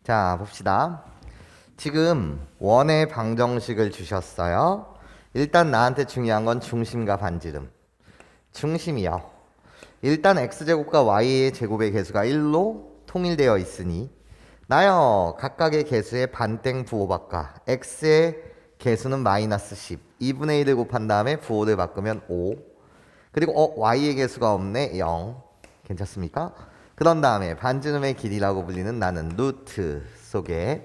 자, 봅시다. 지금 원의 방정식을 주셨어요. 일단 나한테 중요한 건 중심과 반지름. 중심이요. 일단 x제곱과 y의 제곱의 개수가 1로 통일되어 있으니 나요 각각의 개수의 반땡 부호 바꿔. x의 개수는 마이너스 10. 2분의 1을 곱한 다음에 부호를 바꾸면 5. 그리고 y의 개수가 없네. 0. 괜찮습니까? 그런 다음에 반지름의 길이라고 불리는 나는 루트 속에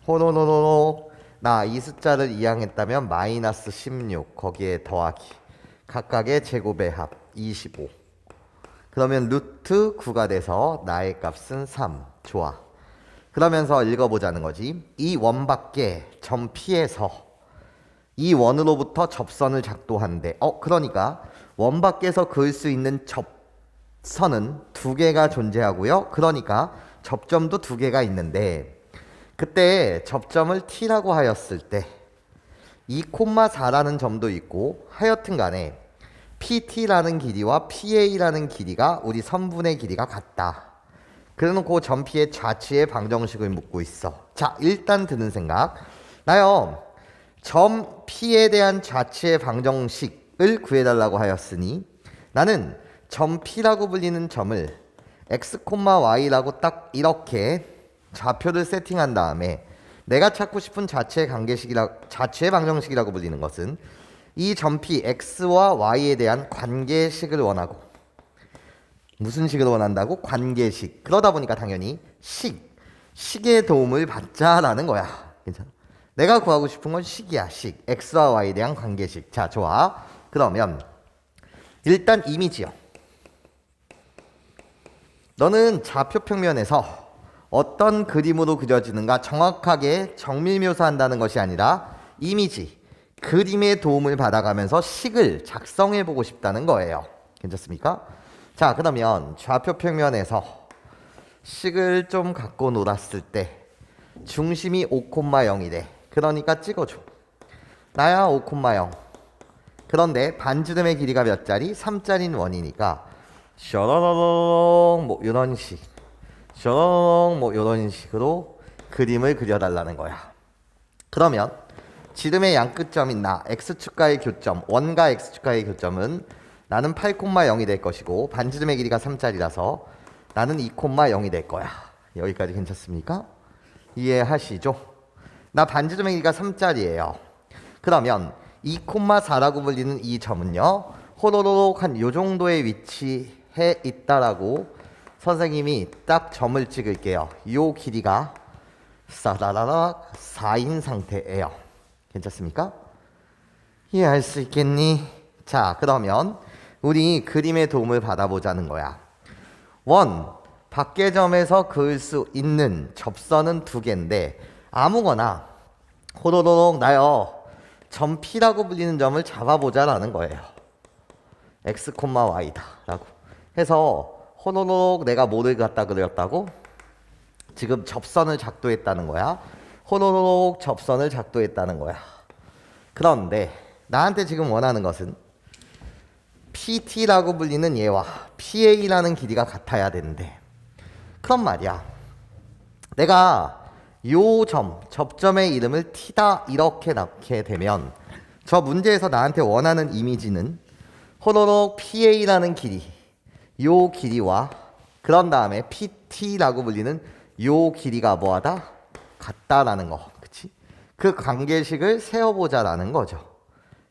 호로로로로 나 이 숫자를 이항했다면 마이너스 16 거기에 더하기 각각의 제곱의 합 25. 그러면 루트 9가 돼서 나의 값은 3. 좋아. 그러면서 읽어보자는 거지. 이 원밖에 점 P에서 이 원으로부터 접선을 작도한대. 그러니까 원 밖에서 그을 수 있는 접선은 두 개가 존재하고요. 그러니까 접점도 두 개가 있는데 그때 접점을 T라고 하였을 때 2,4라는 점도 있고 하여튼 간에 PT라는 길이와 PA라는 길이가 우리 선분의 길이가 같다. 그래놓고 점 P의 좌치의 방정식을 묻고 있어. 자, 일단 드는 생각. 나요. 점 P에 대한 좌치의 방정식을 구해달라고 하였으니 나는 점 P라고 불리는 점을 x, y라고 딱 이렇게 좌표를 세팅한 다음에 내가 찾고 싶은 좌치의 방정식이라고 불리는 것은 이 점 P x와 y에 대한 관계식을 원하고 무슨 식을 원한다고? 관계식. 그러다 보니까 당연히 식의 도움을 받자라는 거야. 괜찮아? 내가 구하고 싶은 건 식이야. 식. x와 y에 대한 관계식. 자, 좋아. 그러면 일단 이미지요. 너는 좌표 평면에서 어떤 그림으로 그려지는가 정확하게 정밀 묘사한다는 것이 아니라 이미지, 그림의 도움을 받아가면서 식을 작성해 보고 싶다는 거예요. 괜찮습니까? 자, 그러면 좌표 평면에서 식을 좀 갖고 놀았을 때 중심이 5,0이래. 그러니까 찍어줘. 나야 5,0. 그런데 반지름의 길이가 몇 자리? 3자리인 원이니까 셔러러렁 뭐 이런 식, 셔러렁 뭐 이런 식으로 그림을 그려달라는 거야. 그러면 지름의 양끝점인 나 x축과의 교점, 원과 x축과의 교점은 나는 8,0이 될 것이고 반지름의 길이가 3자리라서 나는 2,0이 될 거야. 여기까지 괜찮습니까? 이해하시죠? 나 반지름의 길이가 3자리예요. 그러면 2,4라고 불리는 이 점은요. 호로록 한 요 정도에 위치해 있다라고 선생님이 딱 점을 찍을게요. 요 길이가 싸라라락 4인 상태예요. 괜찮습니까? 이해할 수 있겠니? 자, 그러면 우리 그림의 도움을 받아보자는 거야. 원, 밖의 점에서 그을 수 있는 접선은 두 개인데 아무거나 호로록 나요. 점 P라고 불리는 점을 잡아보자라는 거예요. x, y다 라고 해서 호로록 내가 뭐를 갖다 그렸다고? 지금 접선을 작도했다는 거야. 호로록 접선을 작도했다는 거야. 그런데 나한테 지금 원하는 것은 PT라고 불리는 얘와 PA라는 길이가 같아야 되는데 그런 말이야. 내가 요 접점의 이름을 T다 이렇게 넣게 되면 저 문제에서 나한테 원하는 이미지는 호로록 PA라는 길이, 요 길이와 그런 다음에 PT라고 불리는 요 길이가 뭐하다? 같다라는 거. 그치? 그 관계식을 세워보자라는 거죠.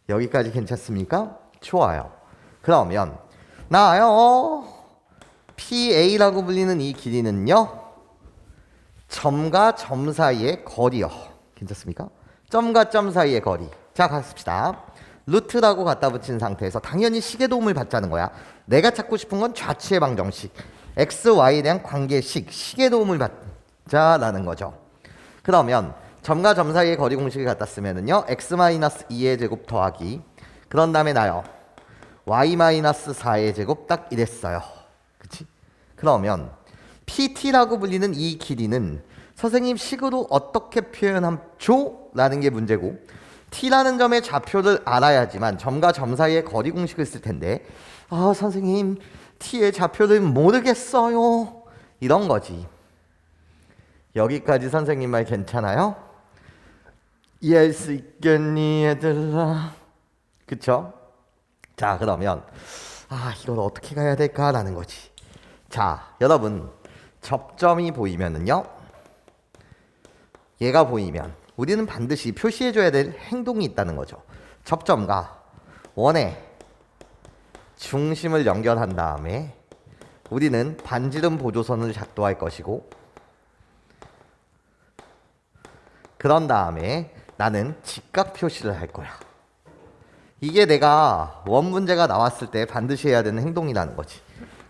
여기까지 괜찮습니까? 좋아요. 그러면 나요 PA라고 불리는 이 길이는요 점과 점 사이의 거리요. 괜찮습니까? 점과 점 사이의 거리. 자, 가봅시다. 루트라고 갖다 붙인 상태에서 당연히 식의 도움을 받자는 거야. 내가 찾고 싶은 건 좌치의 방정식, x, y에 대한 관계식, 식의 도움을 받자라는 거죠. 그러면 점과 점 사이의 거리 공식을 갖다 쓰면은요 x-2의 제곱 더하기 그런 다음에 나요 y-4의 제곱 딱 이랬어요. 그치? 그러면 PT라고 불리는 이 길이는 선생님 식으로 어떻게 표현함죠? 라는 게 문제고 T라는 점의 좌표를 알아야지만 점과 점 사이의 거리 공식을 쓸 텐데 선생님 T의 좌표를 모르겠어요. 이런 거지. 여기까지 선생님 말 괜찮아요? 이해할 수 있겠니 얘들아? 그쵸? 자, 그러면 이걸 어떻게 가야 될까라는 거지. 자, 여러분 접점이 보이면은요, 얘가 보이면 우리는 반드시 표시해줘야 될 행동이 있다는 거죠. 접점과 원의 중심을 연결한 다음에 우리는 반지름 보조선을 작도할 것이고, 그런 다음에 나는 직각 표시를 할 거야. 이게 내가 원 문제가 나왔을 때 반드시 해야 되는 행동이라는 거지.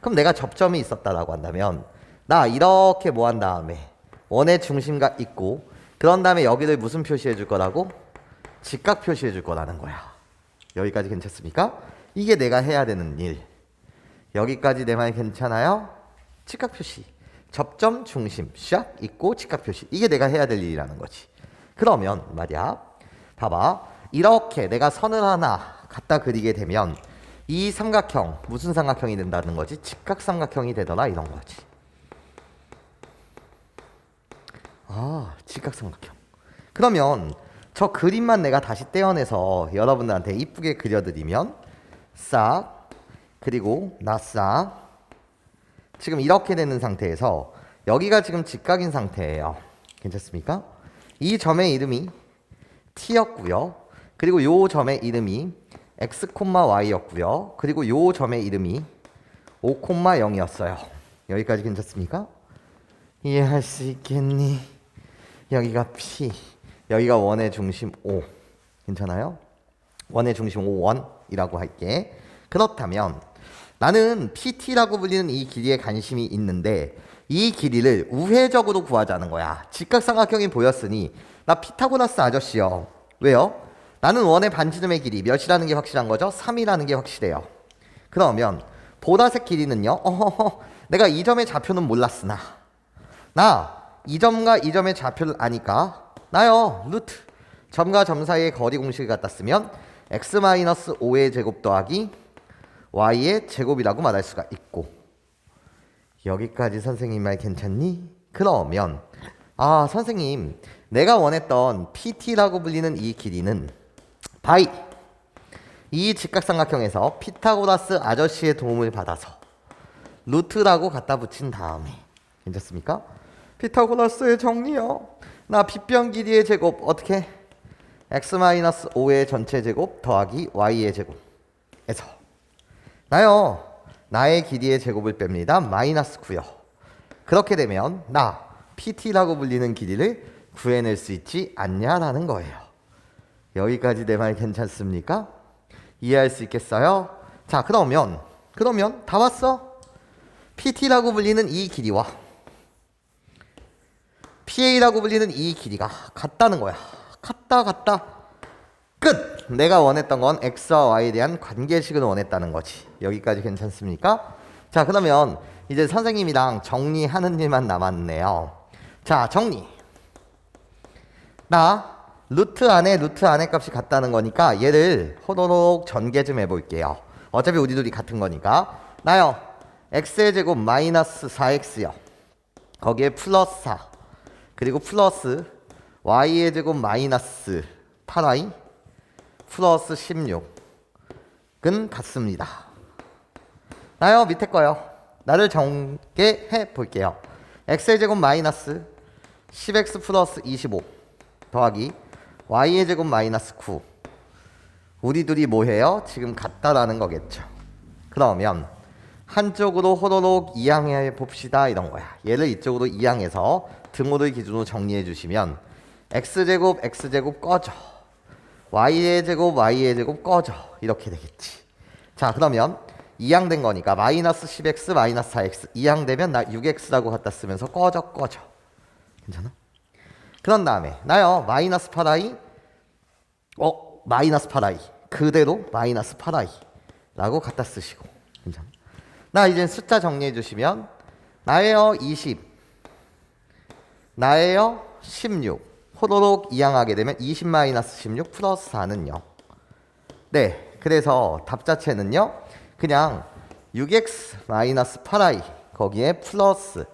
그럼 내가 접점이 있었다라고 한다면 나 이렇게 뭐 한 다음에 원의 중심과 있고, 그런 다음에 여기를 무슨 표시해 줄 거라고? 직각 표시해 줄 거라는 거야. 여기까지 괜찮습니까? 이게 내가 해야 되는 일. 여기까지 내 말 괜찮아요? 직각 표시. 접점, 중심, 샥 있고 직각 표시. 이게 내가 해야 될 일이라는 거지. 그러면 말이야, 봐봐. 이렇게 내가 선을 하나 갖다 그리게 되면 이 삼각형 무슨 삼각형이 된다는 거지? 직각 삼각형이 되더라 이런 거지. 직각 삼각형. 그러면 저 그림만 내가 다시 떼어내서 여러분들한테 이쁘게 그려드리면 싹, 그리고 나싹, 지금 이렇게 되는 상태에서 여기가 지금 직각인 상태예요. 괜찮습니까? 이 점의 이름이 T였고요. 그리고 요 점의 이름이 X, Y였고요. 그리고 요 점의 이름이 5, 0이었어요. 여기까지 괜찮습니까? 이해할 수 있겠니? 여기가 P, 여기가 원의 중심 O. 괜찮아요? 원의 중심 O1이라고 할게. 그렇다면 나는 PT라고 불리는 이 길이에 관심이 있는데 이 길이를 우회적으로 구하자는 거야. 직각삼각형이 보였으니 나 피타고라스 아저씨요. 왜요? 나는 원의 반지름의 길이 몇이라는 게 확실한 거죠? 3이라는 게 확실해요. 그러면 보라색 길이는요? 내가 이 점의 좌표는 몰랐으나 나 이 점과 이 점의 좌표를 아니까 나요 루트 점과 점 사이의 거리 공식을 갖다 쓰면 x-5의 제곱 더하기 y의 제곱이라고 말할 수가 있고. 여기까지 선생님 말 괜찮니? 그러면 선생님 내가 원했던 PT라고 불리는 이 길이는 바이 이 직각삼각형에서 피타고라스 아저씨의 도움을 받아서 루트라고 갖다 붙인 다음에 괜찮습니까? 피타고라스의 정리요. 나 빗변 길이의 제곱 어떻게? x-5의 전체 제곱 더하기 y의 제곱에서 나요 나의 길이의 제곱을 뺍니다. -9요. 그렇게 되면 나 PT라고 불리는 길이를 구해낼 수 있지 않냐라는 거예요. 여기까지 내 말 괜찮습니까? 이해할 수 있겠어요? 자, 그러면 다 왔어? PT라고 불리는 이 길이와 PA라고 불리는 이 길이가 같다는 거야. 같다. 끝! 내가 원했던 건 X와 Y에 대한 관계식을 원했다는 거지. 여기까지 괜찮습니까? 자, 그러면 이제 선생님이랑 정리하는 일만 남았네요. 자, 정리. 나 루트 안에 값이 같다는 거니까 얘를 호도록 전개 좀 해볼게요. 어차피 우리 둘이 같은 거니까. 나요 x의 제곱 -4x요. 거기에 플러스 4 그리고 플러스 y의 제곱 -8y 플러스 16은 같습니다. 나요 밑에 거요. 나를 전개해 볼게요. x의 제곱 -10x 플러스 25 더하기 y의 제곱 -9. 우리 둘이 뭐해요? 지금 같다라는 거겠죠. 그러면 한쪽으로 호로록 이항해 봅시다 이런 거야. 얘를 이쪽으로 이항해서 등호를 기준으로 정리해 주시면 x제곱 꺼져, y의 제곱 꺼져 이렇게 되겠지. 자, 그러면 이항된 거니까 -10x -4x 이항되면 나 6x라고 갖다 쓰면서 꺼져. 괜찮아? 그런 다음에 나요 -8i -8i 그대로 -8i 라고 갖다 쓰시고. 괜찮아? 나 이제 숫자 정리해 주시면 나예요 20, 나예요 16 호로록 이항하게 되면 20-16 플러스 4는 0. 네, 그래서 답 자체는요 그냥 6x -8i 거기에 플러스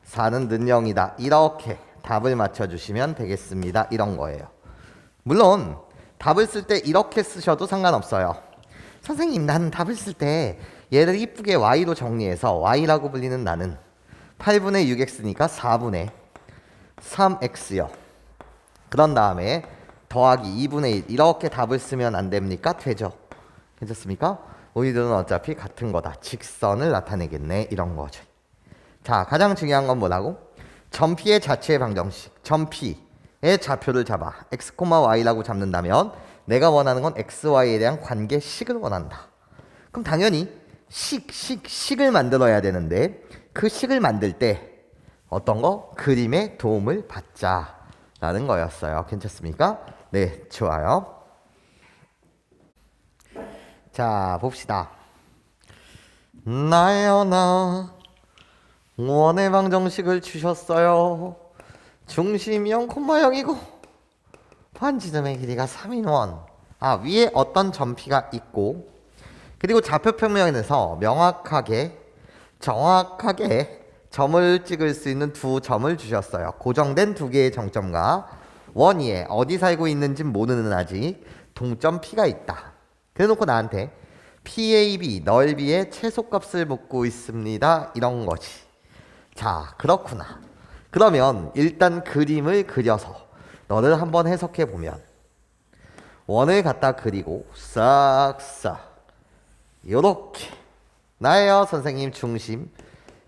4는 는 0이다 이렇게 답을 맞춰주시면 되겠습니다. 이런 거예요. 물론 답을 쓸 때 이렇게 쓰셔도 상관없어요. 선생님, 나는 답을 쓸 때 얘를 이쁘게 y로 정리해서 y라고 불리는 나는 8분의 6x니까 4분의 3x요. 그런 다음에 더하기 2분의 1 이렇게 답을 쓰면 안 됩니까? 되죠. 괜찮습니까? 우리들은 어차피 같은 거다. 직선을 나타내겠네. 이런 거죠. 자, 가장 중요한 건 뭐라고? 점피의 자체의 방정식. 점피의 좌표를 잡아 x, y라고 잡는다면 내가 원하는 건 xy에 대한 관계 식을 원한다. 그럼 당연히 식을 만들어야 되는데 그 식을 만들 때 어떤 거? 그림의 도움을 받자라는 거였어요. 괜찮습니까? 네, 좋아요. 자, 봅시다. 나연아, 원의 방정식을 주셨어요. 중심 0,0이고 반지름의 길이가 3인 원. 위에 어떤 점피가 있고 그리고 좌표평면에서 명확하게 정확하게 점을 찍을 수 있는 두 점을 주셨어요. 고정된 두 개의 정점과 원 위에 어디 살고 있는지 모르는 아직 동점 P가 있다. 그래놓고 나한테 PAB 넓이의 최소값을 묻고 있습니다. 이런 거지. 자, 그렇구나. 그러면 일단 그림을 그려서 너를 한번 해석해 보면 원을 갖다 그리고 싹싹 요렇게 나예요. 선생님 중심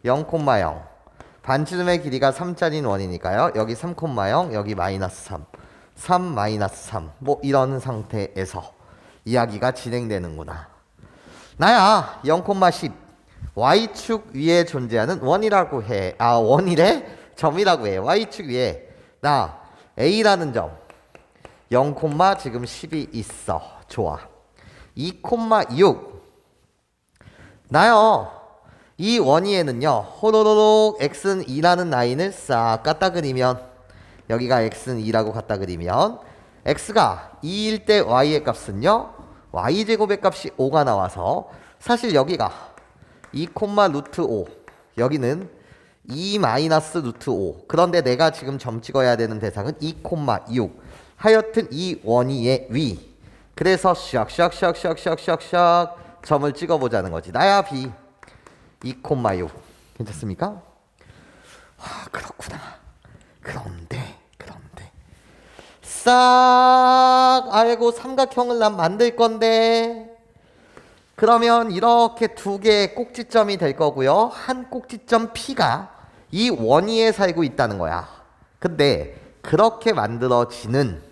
0,0 반지름의 길이가 3짜리인 원이니까요. 여기 3,0 여기 마이너스 3 마이너스 3 뭐 이런 상태에서 이야기가 진행되는구나. 나야 0,10 y축 위에 존재하는 원이라고 해. 원이래? 점이라고 해. y축 위에 나 a라는 점 0, 지금 10이 있어. 좋아. 2,6 나요. 이 원위에는요 호로로록 x는 2라는 라인을 싹 갖다 그리면 여기가 x는 2라고 갖다 그리면 x가 2일 때 y의 값은요 y제곱의 값이 5가 나와서 사실 여기가 2, 루트 5 여기는 2 마이너스 루트 5 그런데 내가 지금 점 찍어야 되는 대상은 2,6 하여튼 이 원위의 위 그래서 샥샥샥샥샥샥 점을 찍어보자는 거지. 나야 b 2,6 괜찮습니까? 그렇구나. 그런데 싹 알고 삼각형을 난 만들 건데 그러면 이렇게 두 개의 꼭지점이 될 거고요. 한 꼭지점 P가 이 원위에 살고 있다는 거야. 근데 그렇게 만들어지는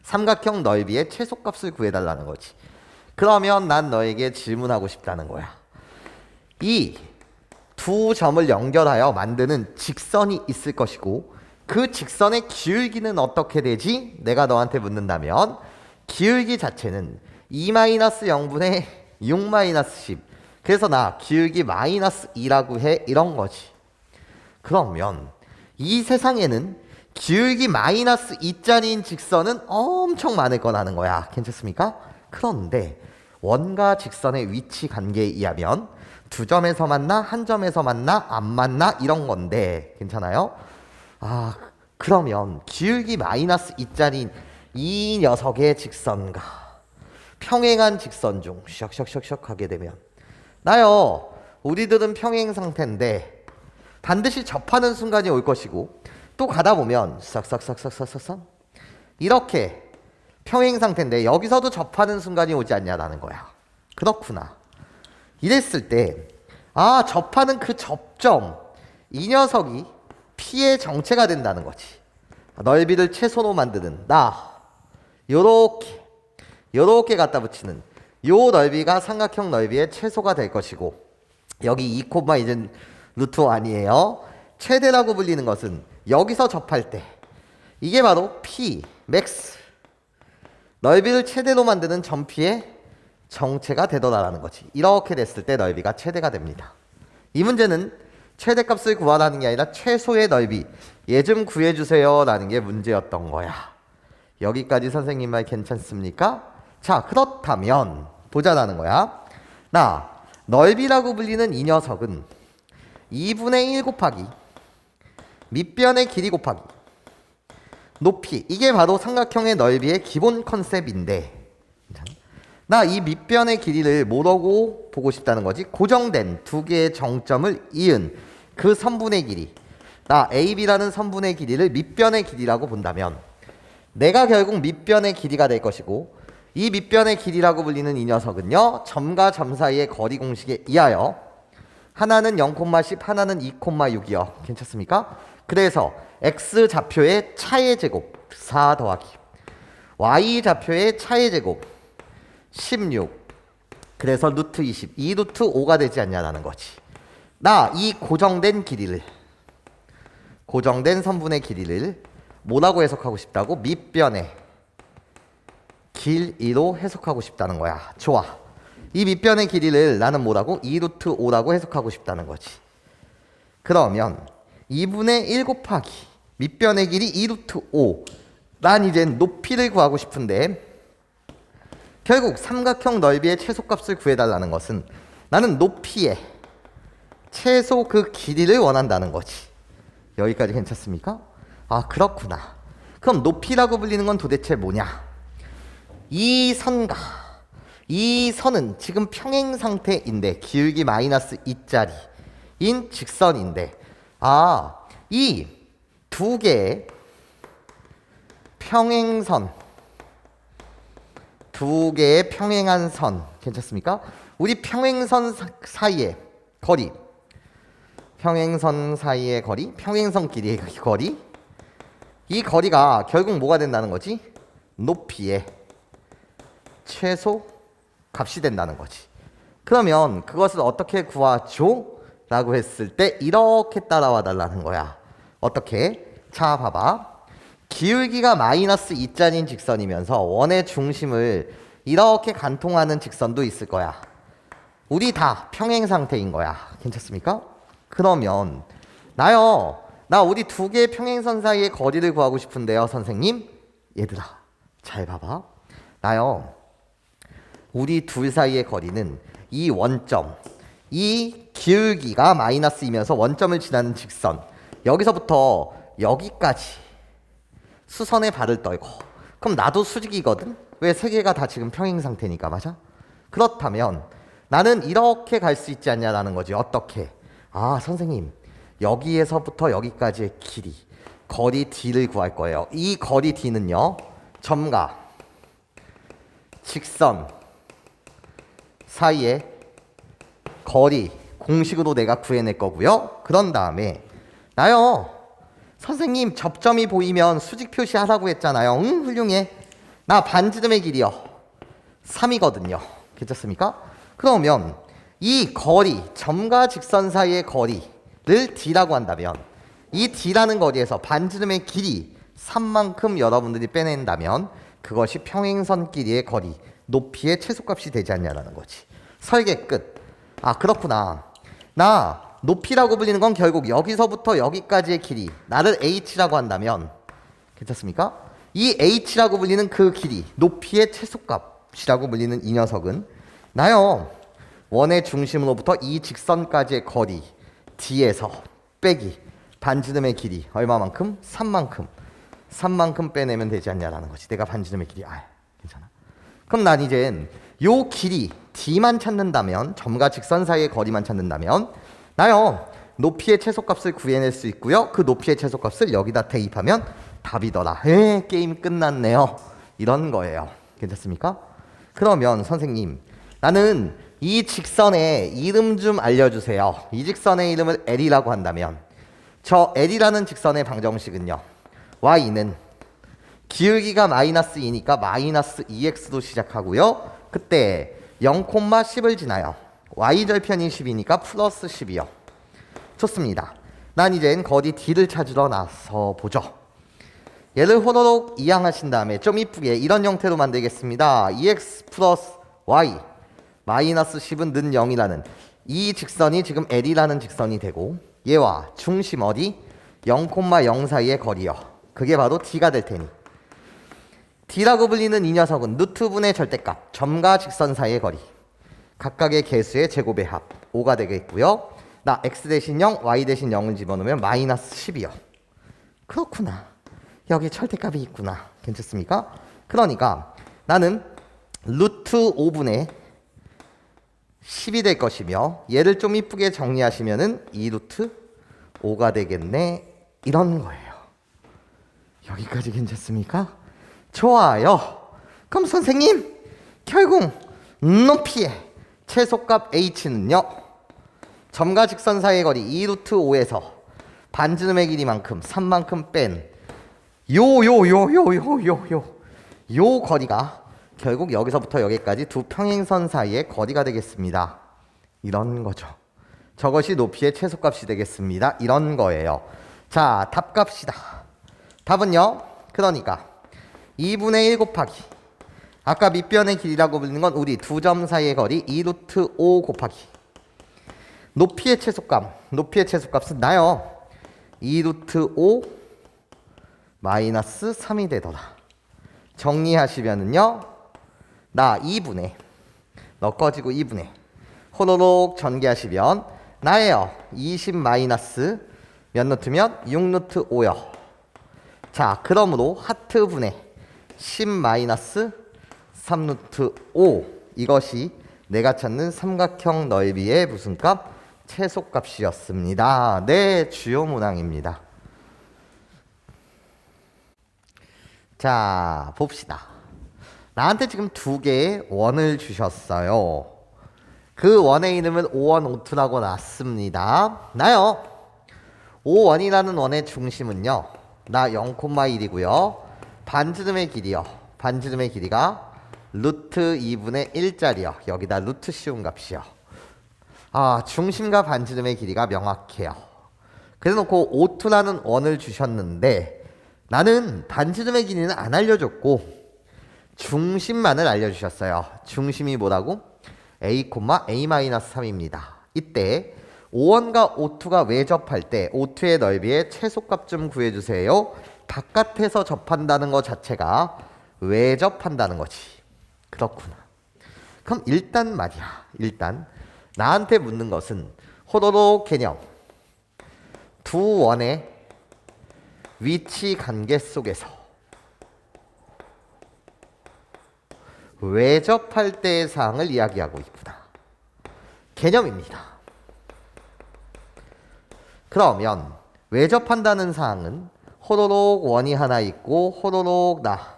삼각형 넓이의 최소값을 구해달라는 거지. 그러면 난 너에게 질문하고 싶다는 거야. 이 두 점을 연결하여 만드는 직선이 있을 것이고 그 직선의 기울기는 어떻게 되지? 내가 너한테 묻는다면 기울기 자체는 2-0분의 6-10 그래서 나 기울기 마이너스 2라고 해 이런 거지. 그러면 이 세상에는 기울기 마이너스 2짜리인 직선은 엄청 많을 거라는 거야. 괜찮습니까? 그런데 원과 직선의 위치 관계에 의하면 두 점에서 만나, 한 점에서 만나, 안 만나 이런 건데 괜찮아요? 그러면 기울기 마이너스 2짜리인 이 녀석의 직선과 평행한 직선 중 샥샥샥샥 하게 되면 나요 우리들은 평행 상태인데 반드시 접하는 순간이 올 것이고 또 가다 보면 싹싹싹싹싹싹 이렇게 평행 상태인데 여기서도 접하는 순간이 오지 않냐라는 거야. 그렇구나. 이랬을 때 접하는 그 접점 이 녀석이 P의 정체가 된다는 거지. 넓이를 최소로 만드는 나 요렇게 갖다 붙이는 요 넓이가 삼각형 넓이의 최소가 될 것이고 여기 2, 이제 루트 5 아니에요. 최대라고 불리는 것은 여기서 접할 때 이게 바로 P, 맥스 넓이를 최대로 만드는 점피의 정체가 되더라라는 거지. 이렇게 됐을 때 넓이가 최대가 됩니다. 이 문제는 최대값을 구하라는 게 아니라 최소의 넓이 얘 좀 구해주세요 라는 게 문제였던 거야. 여기까지 선생님 말 괜찮습니까? 자, 그렇다면 보자라는 거야. 나 넓이라고 불리는 이 녀석은 2분의 1 곱하기 밑변의 길이 곱하기 높이, 이게 바로 삼각형의 넓이의 기본 컨셉인데, 나 이 밑변의 길이를 뭐라고 보고 싶다는 거지? 고정된 두 개의 정점을 이은 그 선분의 길이, 나 AB라는 선분의 길이를 밑변의 길이라고 본다면 내가 결국 밑변의 길이가 될 것이고, 이 밑변의 길이라고 불리는 이 녀석은요, 점과 점 사이의 거리 공식에 의하여 하나는 0,10, 하나는 2,6이요. 괜찮습니까? 그래서 x 좌표의 차의 제곱 4 더하기 y 좌표의 차의 제곱 16, 그래서 루트 20, 이 루트 5가 되지 않냐라는 거지. 나 이 고정된 길이를, 고정된 선분의 길이를 뭐라고 해석하고 싶다고? 밑변의 길이로 해석하고 싶다는 거야. 좋아. 이 밑변의 길이를 나는 뭐라고? 2 루트 5라고 해석하고 싶다는 거지. 그러면 2분의 1 곱하기 밑변의 길이 2 루트 5. 난 이제 높이를 구하고 싶은데, 결국 삼각형 넓이의 최소값을 구해달라는 것은 나는 높이의 최소 그 길이를 원한다는 거지. 여기까지 괜찮습니까? 아, 그렇구나. 그럼 높이라고 불리는 건 도대체 뭐냐? 이 선과 이 선은 지금 평행 상태인데 기울기 마이너스 2짜리인 직선인데, 아, 이 두 개의 평행선, 두 개의 평행한 선, 괜찮습니까? 우리 평행선 사이의 거리, 평행선 사이의 거리, 평행선 길이의 거리, 이 거리가 결국 뭐가 된다는 거지? 높이의 최소 값이 된다는 거지. 그러면 그것을 어떻게 구하죠? 라고 했을 때 이렇게 따라와 달라는 거야. 어떻게? 자, 봐봐. 기울기가 마이너스 2짜리인 직선이면서 원의 중심을 이렇게 관통하는 직선도 있을 거야. 우리 다 평행 상태인 거야. 괜찮습니까? 그러면 나 우리 두 개의 평행선 사이의 거리를 구하고 싶은데요, 선생님. 얘들아, 잘 봐봐. 우리 둘 사이의 거리는 이 원점, 이 기울기가 마이너스이면서 원점을 지나는 직선, 여기서부터 여기까지 수선에 발을 떨고, 그럼 나도 수직이거든? 왜 세 개가 다 지금 평행 상태니까, 맞아? 그렇다면 나는 이렇게 갈 수 있지 않냐라는 거지. 어떻게? 아, 선생님, 여기에서부터 여기까지의 길이, 거리 D를 구할 거예요. 이 거리 D는요, 점과 직선 사이의 거리 공식으로 내가 구해낼 거고요. 그런 다음에 선생님, 접점이 보이면 수직 표시하라고 했잖아요. 응, 훌륭해. 나 반지름의 길이요 3이거든요. 괜찮습니까? 그러면 이 거리, 점과 직선 사이의 거리를 D라고 한다면, 이 D라는 거리에서 반지름의 길이 3만큼 여러분들이 빼낸다면 그것이 평행선 길이의 거리, 높이의 최소값이 되지 않냐라는 거지. 설계 끝. 아, 그렇구나. 나 높이라고 불리는 건 결국 여기서부터 여기까지의 길이, 나를 H라고 한다면, 괜찮습니까? 이 H라고 불리는 그 길이, 높이의 최소값이라고 불리는 이 녀석은 원의 중심으로부터 이 직선까지의 거리 D에서 빼기 반지름의 길이 얼마만큼? 3만큼 빼내면 되지 않냐라는 거지. 내가 반지름의 길이, 괜찮아. 그럼 난 이젠 요 길이 D만 찾는다면, 점과 직선 사이의 거리만 찾는다면 높이의 최소값을 구해낼 수 있고요. 그 높이의 최소값을 여기다 대입하면 답이더라. 게임 끝났네요. 이런 거예요. 괜찮습니까? 그러면 선생님, 나는 이 직선의 이름 좀 알려주세요. 이 직선의 이름을 L이라고 한다면, 저 L이라는 직선의 방정식은요, Y는 기울기가 마이너스 2니까 마이너스 2x로 시작하고요. 그때 0,10을 지나요. y절편이 10이니까 플러스 10이요. 좋습니다. 난 이젠 거리 D를 찾으러 나서 보죠. 얘를 호로록 이항하신 다음에 좀 이쁘게 이런 형태로 만들겠습니다. 2x 플러스 y 마이너스 10은 는 0이라는 이 직선이 지금 L이라는 직선이 되고, 얘와 중심 어디? 0,0 사이의 거리요. 그게 바로 D가 될 테니, D라고 불리는 이 녀석은 루트분의 절대값, 점과 직선 사이의 거리, 각각의 개수의 제곱의 합 5가 되겠고요. 나 x 대신 0, y 대신 0을 집어넣으면 마이너스 10이요. 그렇구나. 여기 절대값이 있구나. 괜찮습니까? 그러니까 나는 루트 5분의 10이 될 것이며 얘를 좀 이쁘게 정리하시면은 2루트 5가 되겠네. 이런 거예요. 여기까지 괜찮습니까? 좋아요. 그럼 선생님, 결국 높이의 최소값 h는요, 점과 직선 사이의 거리 2루트 5에서 반지름의 길이만큼 3만큼 뺀 요 거리가 결국 여기서부터 여기까지 두 평행선 사이의 거리가 되겠습니다. 이런 거죠. 저것이 높이의 최소값이 되겠습니다. 이런 거예요. 자, 답 갑시다. 답은요, 그러니까 2분의 1 곱하기 아까 밑변의 길이라고 불리는 건 우리 두 점 사이의 거리 2루트 5 곱하기 높이의 최소값은 나요 2루트 5 마이너스 3이 되더라. 정리하시면은요, 나 2분의 너 꺼지고 2분의 호로록 전개하시면 나예요 20 마이너스 몇 루트면 6루트 5요. 자, 그러므로 하트분의 10 마이너스 3루트 5, 이것이 내가 찾는 삼각형 넓이의 무슨 값? 최소값이었습니다. 네, 주요 문항입니다. 자, 봅시다. 나한테 지금 두 개의 원을 주셨어요. 그 원의 이름은 5원 5투라고 놨습니다. 나요 5원이라는 원의 중심은요, 나 0,1이고요 반지름의 길이요, 반지름의 길이가 루트 2분의 1짜리요. 여기다 루트 씌운 값이요. 아, 중심과 반지름의 길이가 명확해요. 그래놓고 5투라는 원을 주셨는데 나는 반지름의 길이는 안 알려줬고 중심만을 알려주셨어요. 중심이 뭐라고? a,a-3입니다. 이때 5원과 5투가 외접할 때 5투의 넓이의 최소값 좀 구해주세요. 바깥에서 접한다는 것 자체가 외접한다는 거지. 그렇구나. 그럼 일단 말이야. 일단 나한테 묻는 것은 호로록 개념. 두 원의 위치 관계 속에서 외접할 때의 사항을 이야기하고 있구나. 개념입니다. 그러면 외접한다는 사항은 호로록 원이 하나 있고 호로록 나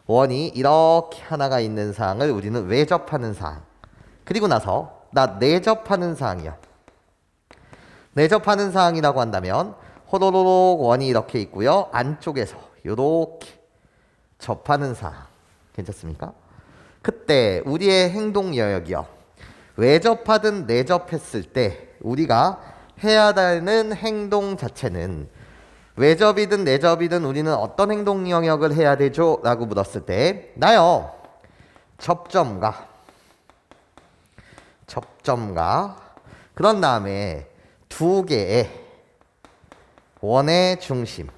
원이 이렇게 하나가 있는 사항을 우리는 외접하는 사항. 그리고 나서 나 내접하는 사항이야. 내접하는 사항이라고 한다면 호로록 원이 이렇게 있고요. 안쪽에서 이렇게 접하는 사항. 괜찮습니까? 그때 우리의 행동 영역이요. 외접하든 내접했을 때 우리가 해야 되는 행동 자체는 외접이든 내접이든 우리는 어떤 행동 영역을 해야 되죠? 라고 물었을 때 나요 접점과 그런 다음에 두 개의 원의 중심,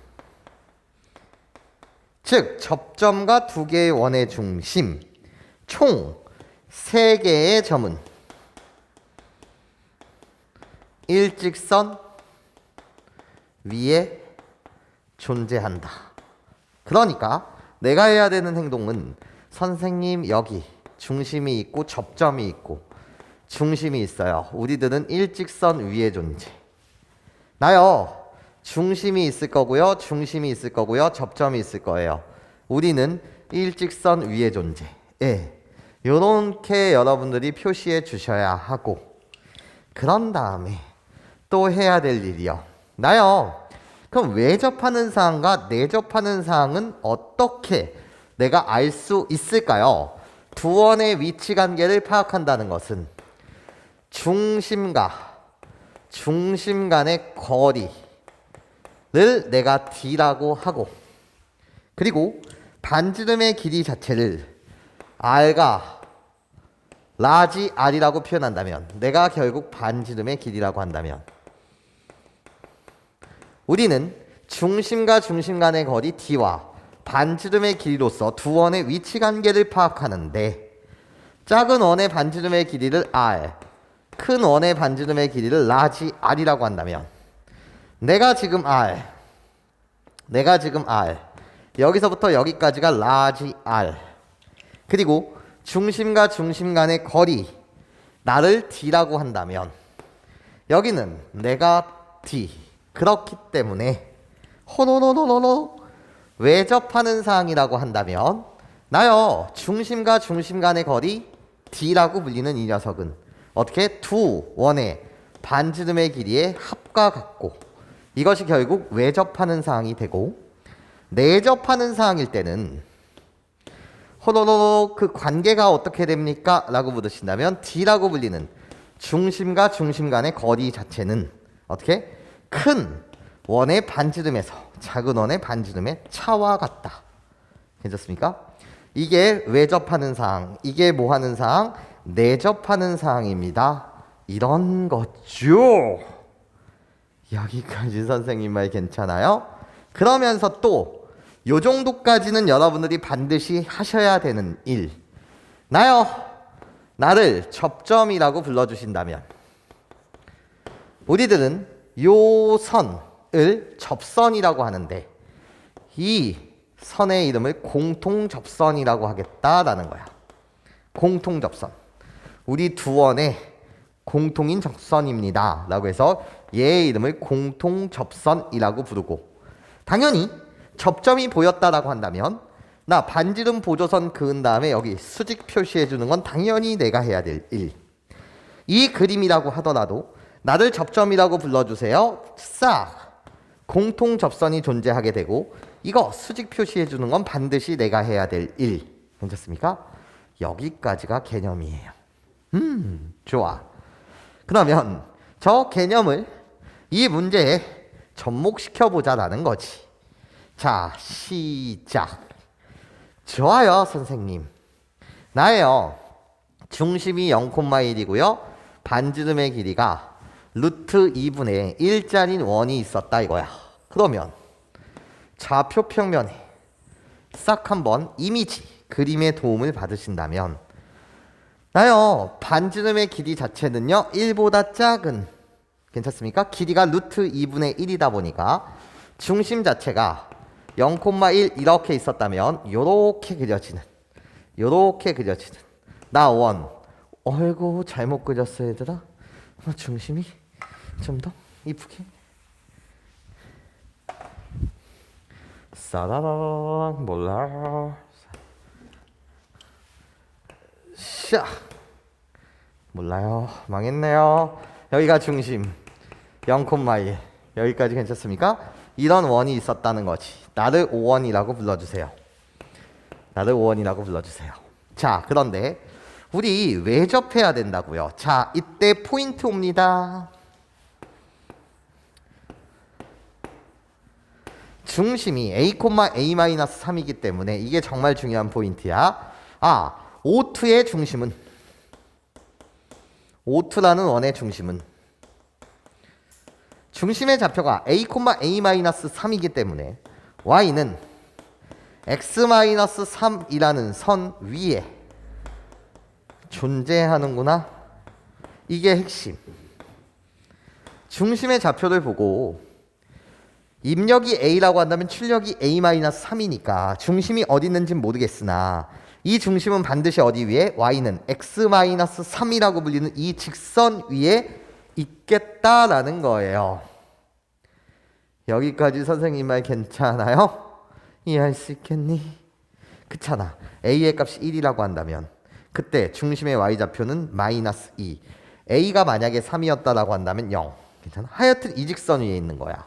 즉 접점과 두 개의 원의 중심 총 세 개의 점은 일직선 위에 존재한다. 그러니까 내가 해야 되는 행동은 선생님 여기 중심이 있고 접점이 있고 중심이 있어요. 우리들은 일직선 위에 존재. 나요 중심이 있을 거고요. 중심이 있을 거고요. 접점이 있을 거예요. 우리는 일직선 위에 존재. 예. 요렇게 여러분들이 표시해 주셔야 하고 그런 다음에 또 해야 될 일이요. 나요. 그럼 외접하는 사항과 내접하는 사항은 어떻게 내가 알 수 있을까요? 두 원의 위치 관계를 파악한다는 것은 중심과 중심 간의 거리를 내가 D라고 하고 그리고 반지름의 길이 자체를 R과 라지 R이라고 표현한다면 내가 결국 반지름의 길이라고 한다면 우리는 중심과 중심 간의 거리 D와 반지름의 길이로서 두 원의 위치 관계를 파악하는데 작은 원의 반지름의 길이를 R, 큰 원의 반지름의 길이를 라지 R이라고 한다면 내가 지금 R, 내가 지금 R, 여기서부터 여기까지가 라지 R, 그리고 중심과 중심 간의 거리, 나를 D라고 한다면 여기는 내가 D. 그렇기 때문에 호노노노노노 외접하는 사항이라고 한다면 나요 중심과 중심 간의 거리 D라고 불리는 이 녀석은 어떻게 두 원의 반지름의 길이의 합과 같고 이것이 결국 외접하는 사항이 되고 내접하는 사항일 때는 호노노노 그 관계가 어떻게 됩니까? 라고 물으신다면 D라고 불리는 중심과 중심 간의 거리 자체는 어떻게? 큰 원의 반지름에서 작은 원의 반지름의 차와 같다. 괜찮습니까? 이게 외접하는 사항, 이게 뭐 하는 사항? 내접하는 사항입니다. 이런 거죠. 여기까지 선생님 말 괜찮아요? 그러면서 또 요 정도까지는 여러분들이 반드시 하셔야 되는 일. 나를 접점이라고 불러주신다면 우리들은 요 선을 접선이라고 하는데 이 선의 이름을 공통접선이라고 하겠다라는 거야. 공통접선. 우리 두 원의 공통인 접선입니다. 라고 해서 얘의 이름을 공통접선이라고 부르고 당연히 접점이 보였다라고 한다면 나 반지름 보조선 그은 다음에 여기 수직 표시해 주는 건 당연히 내가 해야 될 일. 이 그림이라고 하더라도 나를 접점이라고 불러주세요. 싹 공통 접선이 존재하게 되고 이거 수직 표시해 주는 건 반드시 내가 해야 될 일. 괜찮습니까? 여기까지가 개념이에요. 좋아. 그러면 저 개념을 이 문제에 접목시켜 보자라는 거지. 자, 시작. 좋아요, 선생님. 나예요. 중심이 0,1이고요. 반지름의 길이가 루트 2분의 1짜리 원이 있었다 이거야. 그러면 좌표 평면에 싹 한번 이미지, 그림의 도움을 받으신다면 나요. 반지름의 길이 자체는요. 1보다 작은 괜찮습니까? 길이가 루트 2분의 1이다 보니까 중심 자체가 0,1 이렇게 있었다면 요렇게 그려지는 나 원. 어이구 잘못 그렸어 얘들아. 중심이 좀 더 이쁘게 싸라랑 몰라 샤 몰라요. 망했네요. 여기가 중심 0,1 여기까지 괜찮습니까? 이런 원이 있었다는 거지. 나를 5원이라고 불러주세요. 자, 그런데 우리 외접해야 된다고요. 자, 이때 포인트 옵니다. 중심이 a,a-3이기 때문에 이게 정말 중요한 포인트야. O2의 중심은 O2라는 원의 중심은 중심의 좌표가 a,a-3이기 때문에 y는 x-3이라는 선 위에 존재하는구나. 이게 핵심. 중심의 좌표를 보고 입력이 a라고 한다면 출력이 a-3이니까 중심이 어디 있는지는 모르겠으나 이 중심은 반드시 어디 위에? y는 x-3이라고 불리는 이 직선 위에 있겠다라는 거예요. 여기까지 선생님 말 괜찮아요? 이해할 수 있겠니? 그렇잖아. a의 값이 1이라고 한다면 그때 중심의 y좌표는 마이너스 2. a가 만약에 3이었다라고 한다면 0. 괜찮아? 하여튼 이 직선 위에 있는 거야.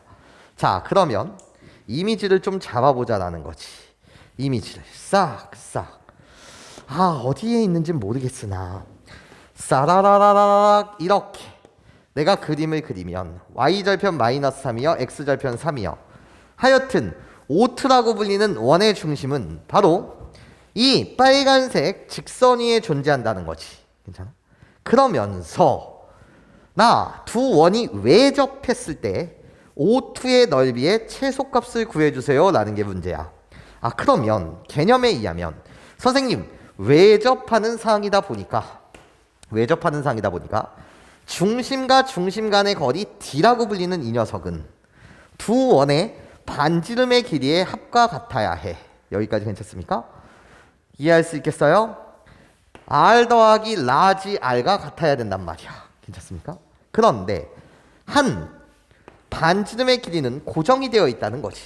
자, 그러면 이미지를 좀 잡아보자라는 거지. 이미지를 싹. 어디에 있는지는 모르겠으나 싸라라라락 이렇게 내가 그림을 그리면 y절편 마이너스 3이요. x절편 3이요. 하여튼 O2라고 불리는 원의 중심은 바로 이 빨간색 직선 위에 존재한다는 거지. 괜찮아? 그러면서 나 두 원이 외접했을 때 O2의 넓이의 최소값을 구해주세요 라는 게 문제야. 그러면 개념에 의하면 선생님 외접하는 사항이다 보니까 중심과 중심 간의 거리 D라고 불리는 이 녀석은 두 원의 반지름의 길이의 합과 같아야 해. 여기까지 괜찮습니까? 이해할 수 있겠어요? R 더하기 라지 R가 같아야 된단 말이야. 괜찮습니까? 그런데 한 반지름의 길이는 고정이 되어 있다는 거지.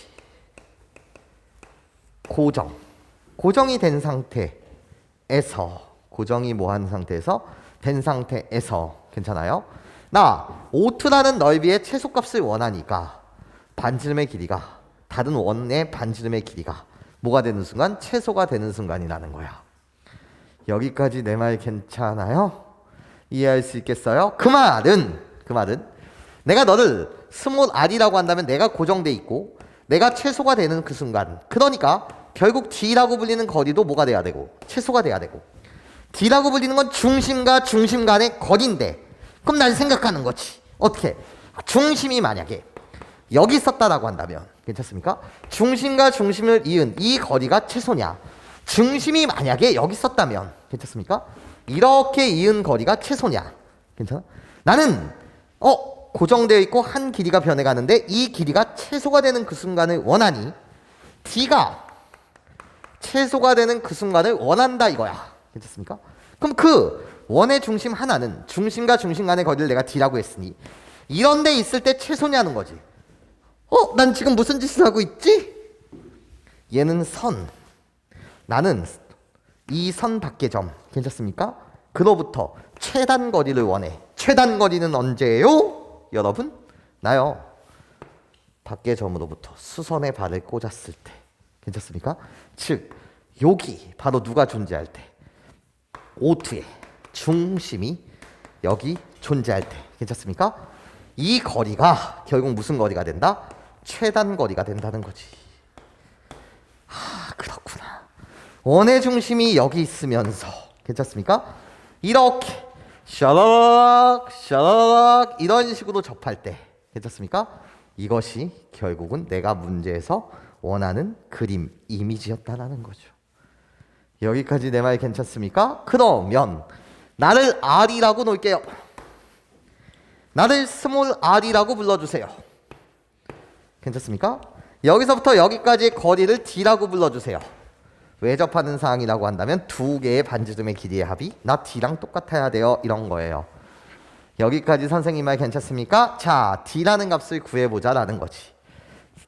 고정이 된 상태에서 고정이 뭐한 상태에서 된 상태에서 괜찮아요? 나 O2라는 넓이의 최소값을 원하니까 반지름의 길이가 다른 원의 반지름의 길이가 뭐가 되는 순간? 최소가 되는 순간이라는 거야. 여기까지 내 말 괜찮아요? 이해할 수 있겠어요? 그 말은 내가 너를 스몰 r이라고 한다면 내가 고정돼 있고 내가 최소가 되는 그 순간, 그러니까 결국 d라고 불리는 거리도 뭐가 돼야 되고 최소가 돼야 되고, d라고 불리는 건 중심과 중심 간의 거리인데, 그럼 난 생각하는 거지. 어떻게? 중심이 만약에 여기 있었다라고 한다면 괜찮습니까? 중심과 중심을 이은 이 거리가 최소냐, 중심이 만약에 여기 있었다면 괜찮습니까? 이렇게 이은 거리가 최소냐, 괜찮아? 나는 고정되어 있고 한 길이가 변해가는데 이 길이가 최소가 되는 그 순간을 원하니 d가 최소가 되는 그 순간을 원한다 이거야. 괜찮습니까? 그럼 그 원의 중심 하나는 중심과 중심 간의 거리를 내가 d라고 했으니 이런 데 있을 때 최소냐는 거지. 난 지금 무슨 짓을 하고 있지? 얘는 선, 나는 이 선 밖의 점, 괜찮습니까? 그로부터 최단 거리를 원해. 최단 거리는 언제예요? 여러분, 나요. 밖의 점으로부터 수선에 발을 꽂았을 때, 괜찮습니까? 즉 여기 바로 누가 존재할 때, O2의 중심이 여기 존재할 때, 괜찮습니까? 이 거리가 결국 무슨 거리가 된다? 최단 거리가 된다는 거지. 그렇구나. 원의 중심이 여기 있으면서, 괜찮습니까? 이렇게 샤라락 이런 식으로 접할 때, 괜찮습니까? 이것이 결국은 내가 문제에서 원하는 그림 이미지였다라는 거죠. 여기까지 내 말 괜찮습니까? 그러면 나를 R이라고 놓을게요. 나를 스몰 r이라고 불러주세요. 괜찮습니까? 여기서부터 여기까지의 거리를 d라고 불러주세요. 왜 접하는 사항이라고 한다면 두 개의 반지름의 길이의 합이 나 d랑 똑같아야 돼요, 이런 거예요. 여기까지 선생님 말 괜찮습니까? 자, d라는 값을 구해보자 라는 거지.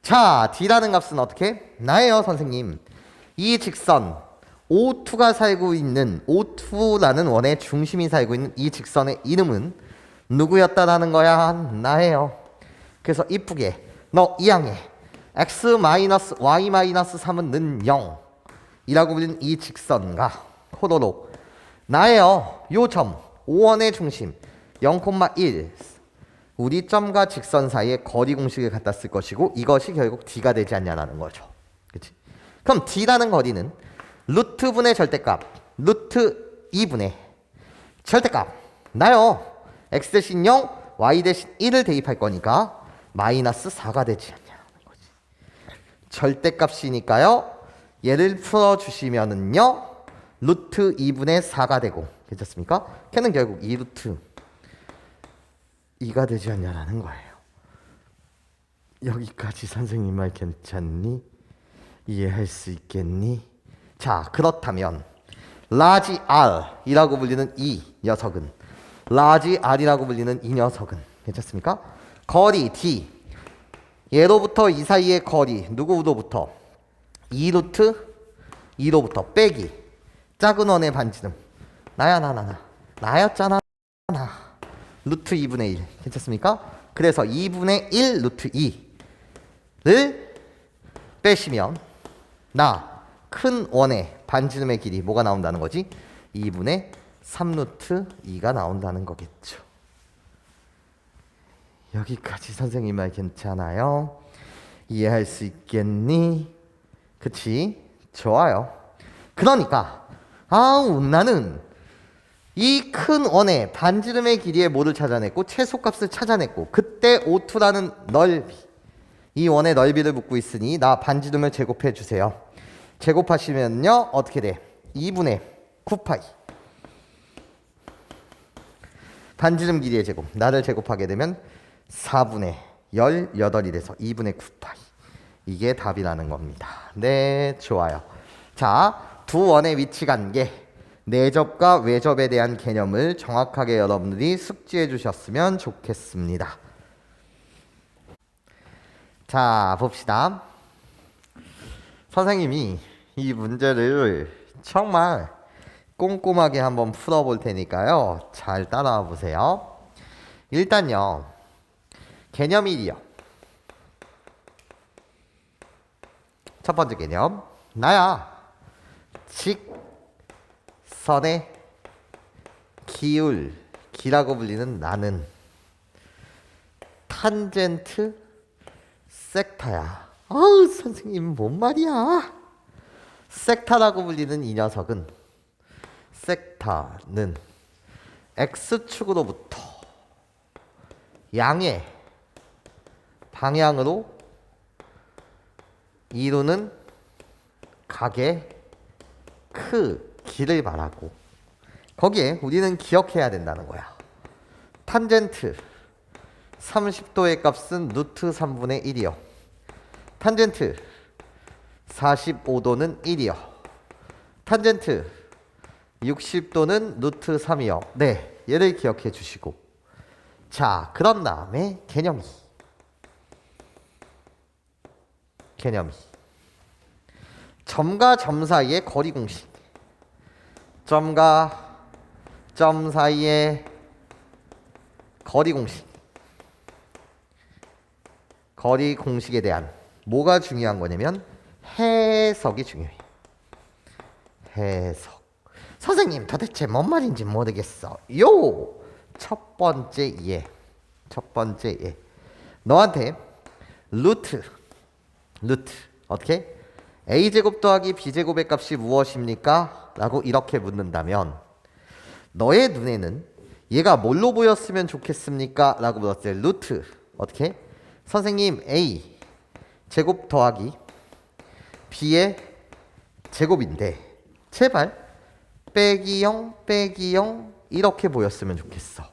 자, d라는 값은 어떻게? 나예요, 선생님. 이 직선 O2가 살고 있는, O2라는 원의 중심이 살고 있는 이 직선의 이름은 누구였다라는 거야? 나예요. 그래서 이쁘게 너 이항에 x-y-3은 는 0 이라고 불리는 이 직선과 호로록 나예요. 요 점 O1의 중심 0,1 우리 점과 직선 사이의 거리 공식을 갖다 쓸 것이고 이것이 결국 d가 되지 않냐라는 거죠. 그치? 그럼 d라는 거리는 루트분의 절대값 루트 2분의 절대값 나요. x 대신 0 y 대신 1을 대입할 거니까 마이너스 4가 되지 않냐는 거지. 절대값이니까요. 얘를 풀어주시면은요. 루트 2분의 4가 되고, 괜찮습니까? 걔는 결국 2루트 2가 되지 않냐라는 거예요. 여기까지 선생님 말 괜찮니? 이해할 수 있겠니? 자, 그렇다면 라지 R이라고 불리는 이 녀석은, 라지 R이라고 불리는 이 녀석은 괜찮습니까? 거리 D, 얘로부터 이 사이의 거리 누구로부터? 2루트2로부터 빼기 작은 원의 반지름 나였잖아. 루트 2분의 1 괜찮습니까? 그래서 2분의 1 루트 2를 빼시면 나 큰 원의 반지름의 길이 뭐가 나온다는 거지? 2분의 3 루트 2가 나온다는 거겠죠. 여기까지 선생님 말 괜찮아요? 이해할 수 있겠니? 그치? 좋아요. 그러니까 나는 이 큰 원의 반지름의 길이의 뭐를 찾아냈고 최소값을 찾아냈고 그때 O2라는 넓이, 이 원의 넓이를 묻고 있으니 나 반지름을 제곱해 주세요. 제곱하시면요 어떻게 돼? 2분의 9파이 반지름 길이의 제곱, 나를 제곱하게 되면 4분의 18이 돼서 2분의 9파이 이게 답이라는 겁니다. 네, 좋아요. 자, 두 원의 위치 관계, 내접과 외접에 대한 개념을 정확하게 여러분들이 숙지해 주셨으면 좋겠습니다. 자, 봅시다. 선생님이 이 문제를 정말 꼼꼼하게 한번 풀어볼 테니까요. 잘 따라와 보세요. 일단요, 개념 1이요. 첫 번째 개념. 나야 직선의 기울, 기라고 불리는 나는 탄젠트 섹타야. 아우, 선생님 뭔 말이야. 섹타라고 불리는 이 녀석은, 섹타는 X축으로부터 양의 방향으로 이루는 각의 크기를 말하고, 거기에 우리는 기억해야 된다는 거야. 탄젠트 30도의 값은 루트 3분의 1이요. 탄젠트 45도는 1이요. 탄젠트 60도는 루트 3이요. 네, 얘를 기억해 주시고, 자, 그런 다음에 개념 2. 점과 점 사이의 거리 공식. 점과 점 사이의 거리 공식. 거리 공식에 대한 뭐가 중요한 거냐면 해석이 중요해. 해석. 선생님 도대체 뭔 말인지 모르겠어. 요 첫 번째 예. 너한테 루트 어떻게? a제곱 더하기 b제곱의 값이 무엇입니까? 라고 이렇게 묻는다면, 너의 눈에는 얘가 뭘로 보였으면 좋겠습니까? 라고 물었을 때 루트 어떻게? 선생님 a 제곱 더하기 b의 제곱인데 제발 빼기 0 이렇게 보였으면 좋겠어.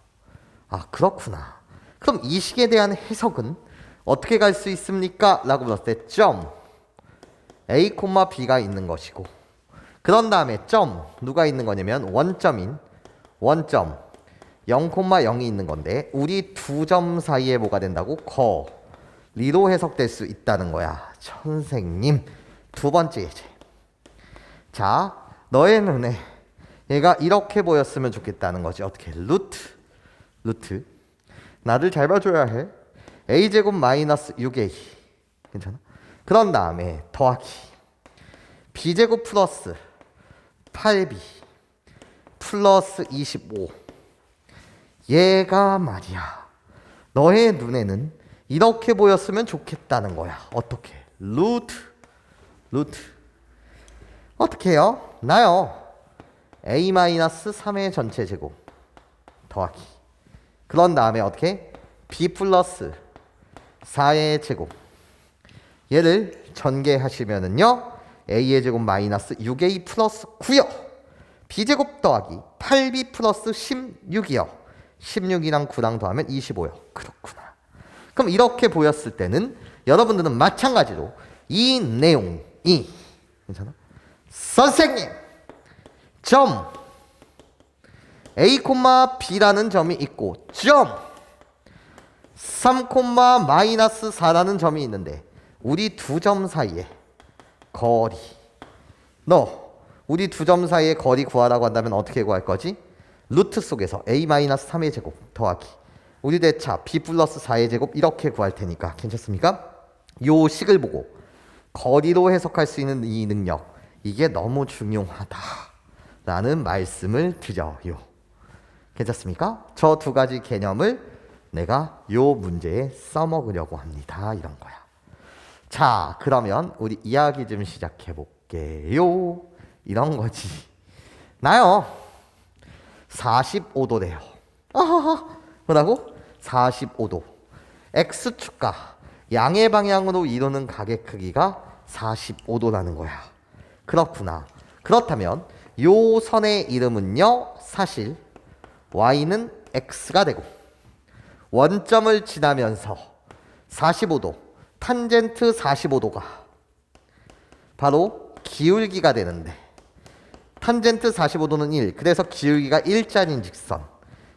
아, 그렇구나. 그럼 이 식에 대한 해석은 어떻게 갈 수 있습니까? 라고 물었을 때 점 a, b가 있는 것이고, 그런 다음에 점 누가 있는 거냐면 원점인 원점 0,0이 있는 건데, 우리 두 점 사이에 뭐가 된다고? 거리로 해석될 수 있다는 거야. 선생님, 두 번째 예제. 자, 너의 눈에 얘가 이렇게 보였으면 좋겠다는 거지. 어떻게? 루트 나를 잘 봐줘야 해. a제곱 마이너스 6a, 괜찮아? 그런 다음에 더하기 b제곱 플러스 8b 플러스 25. 얘가 말이야, 너의 눈에는 이렇게 보였으면 좋겠다는 거야. 어떻게? 루트 어떻게 해요? 나요 a-3의 전체 제곱 더하기, 그런 다음에 어떻게? b 플러스 4의 제곱, 얘를 전개하시면은요 a의 제곱 마이너스 6a 플러스 9요. b제곱 더하기 8b 플러스 16이요. 16이랑 9랑 더하면 25요. 그렇구나. 그럼 이렇게 보였을 때는 여러분들은 마찬가지로 이 내용이, 괜찮아? 선생님, 점 a, b라는 점이 있고 점 3, 마이너스 4라는 점이 있는데, 우리 두 점 사이에 거리, 우리 두 점 사이의 거리 구하라고 한다면 어떻게 구할 거지? 루트 속에서 a-3의 제곱 더하기 우리 대차 b 플러스 4의 제곱 이렇게 구할 테니까, 괜찮습니까? 요 식을 보고 거리로 해석할 수 있는 이 능력, 이게 너무 중요하다라는 말씀을 드려요. 괜찮습니까? 저 두 가지 개념을 내가 요 문제에 써먹으려고 합니다. 이런 거야. 자, 그러면 우리 이야기 좀 시작해 볼게요. 이런 거지. 나요 45도래요. 뭐라고? 45도. X축과 양의 방향으로 이루는 각의 크기가 45도라는 거야. 그렇구나. 그렇다면 요 선의 이름은요, 사실 y는 x가 되고, 원점을 지나면서 45도 탄젠트 45도가 바로 기울기가 되는데 탄젠트 45도는 1. 그래서 기울기가 1짜리인 직선.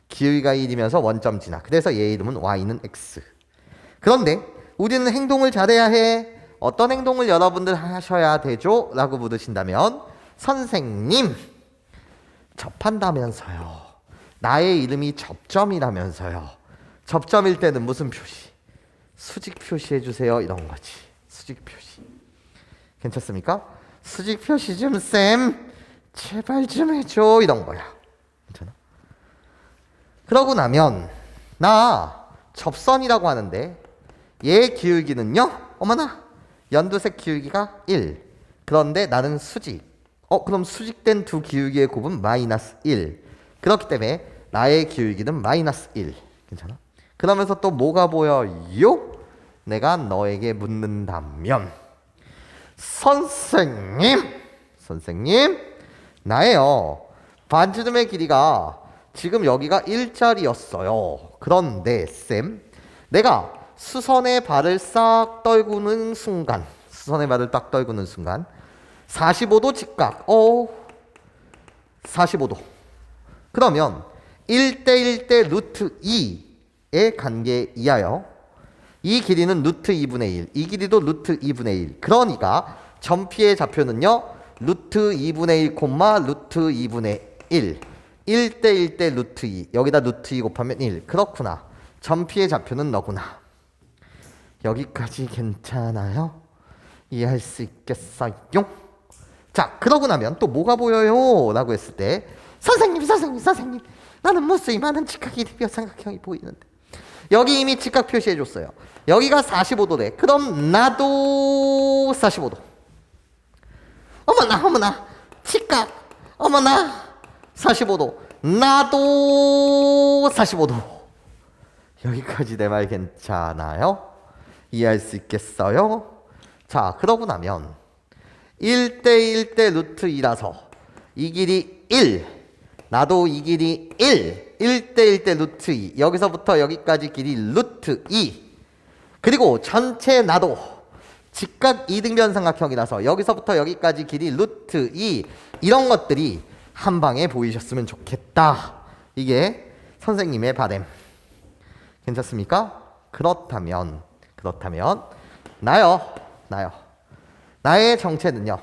기울기가 1이면서 원점 지나. 그래서 얘 이름은 y는 x. 그런데 우리는 행동을 잘해야 해. 어떤 행동을 여러분들 하셔야 되죠? 라고 물으신다면 선생님 접한다면서요. 나의 이름이 접점이라면서요. 접점일 때는 무슨 표시? 수직 표시해 주세요. 이런 거지. 수직 표시. 괜찮습니까? 수직 표시 좀 쌤 제발 좀 해줘. 이런 거야. 괜찮아? 그러고 나면 나 접선이라고 하는데 얘 기울기는요? 어머나 연두색 기울기가 1. 그런데 나는 수직. 그럼 수직된 두 기울기의 곱은 마이너스 1. 그렇기 때문에 나의 기울기는 마이너스 1. 괜찮아? 그러면서 또 뭐가 보여요? 내가 너에게 묻는다면 선생님 나예요. 반지름의 길이가 지금 여기가 1짜리였어요. 그런데 쌤 내가 수선의 발을 싹 떨구는 순간 45도 직각 45도 그러면 1대1대 루트 2의 관계에 의하여 이 길이는 루트 2분의 1 이 길이도 루트 2분의 1 그러니까 점피의 좌표는요 루트 2분의 1 콤마 루트 2분의 1 1대1대 루트 2 여기다 루트 2 곱하면 1 그렇구나 점피의 좌표는 너구나 여기까지 괜찮아요? 이해할 수 있겠어요? 자 그러고 나면 또 뭐가 보여요? 라고 했을 때 선생님 나는 무수히 많은 직각이 되며 삼각형이 보이는데 여기 이미 직각 표시해줬어요. 여기가 45도래. 그럼 나도 45도. 어머나 직각 어머나 45도 나도 45도 여기까지 내 말 괜찮아요? 이해할 수 있겠어요? 자 그러고 나면 1대1대 루트 2라서 이 길이 1 나도 이 길이 1대1대 루트 2 여기서부터 여기까지 길이 루트 2 그리고 전체 나도 직각 이등변 삼각형이라서 여기서부터 여기까지 길이 루트 2 이런 것들이 한 방에 보이셨으면 좋겠다. 이게 선생님의 바람. 괜찮습니까? 그렇다면 나의 정체는요